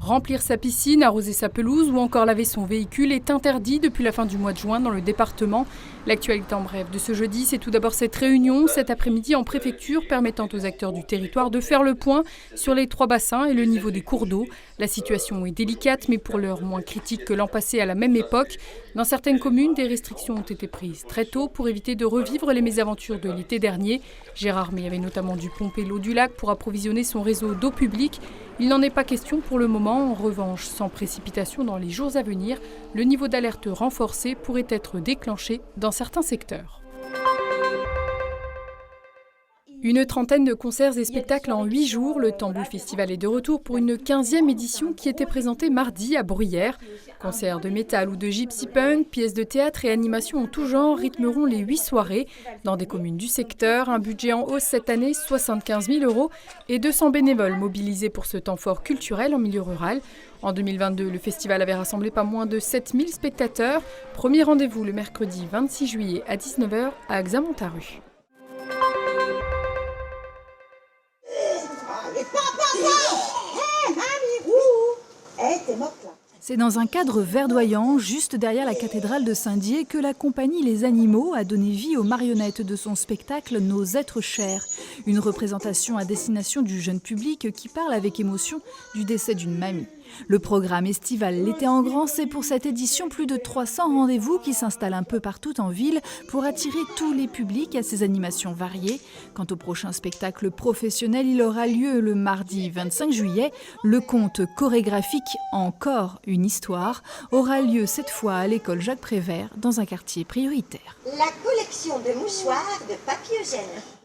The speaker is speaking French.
Remplir sa piscine, arroser sa pelouse ou encore laver son véhicule est interdit depuis la fin du mois de juin dans le département. L'actualité en bref de ce jeudi, c'est tout d'abord cette réunion cet après-midi en préfecture permettant aux acteurs du territoire de faire le point sur les 3 bassins et le niveau des cours d'eau. La situation est délicate mais pour l'heure moins critique que l'an passé à la même époque. Dans certaines communes, des restrictions ont été prises très tôt pour éviter de revivre les mésaventures de l'été dernier. Gérard May avait notamment dû pomper l'eau du lac pour approvisionner son réseau d'eau publique. Il n'en est pas question pour le moment. En revanche, sans précipitation dans les jours à venir, le niveau d'alerte renforcé pourrait être déclenché dans certains secteurs. Une trentaine de concerts et spectacles en 8 jours. Le Tamboul Festival est de retour pour une 15e édition qui était présentée mardi à Bruyères. Concerts de métal ou de gypsy punk, pièces de théâtre et animations en tout genre rythmeront les 8 soirées. Dans des communes du secteur, un budget en hausse cette année, 75 000 € et 200 bénévoles mobilisés pour ce temps fort culturel en milieu rural. En 2022, le festival avait rassemblé pas moins de 7 000 spectateurs. Premier rendez-vous le mercredi 26 juillet à 19 h à Axamontaru. C'est dans un cadre verdoyant, juste derrière la cathédrale de Saint-Dié, que la compagnie Les Animaux a donné vie aux marionnettes de son spectacle Nos êtres chers. Une représentation à destination du jeune public qui parle avec émotion du décès d'une mamie. Le programme estival L'été en grand, c'est pour cette édition plus de 300 rendez-vous qui s'installent un peu partout en ville pour attirer tous les publics à ces animations variées. Quant au prochain spectacle professionnel, il aura lieu le mardi 25 juillet. Le conte chorégraphique Encore une histoire aura lieu cette fois à l'école Jacques Prévert dans un quartier prioritaire. La collection de mouchoirs de papier eugène.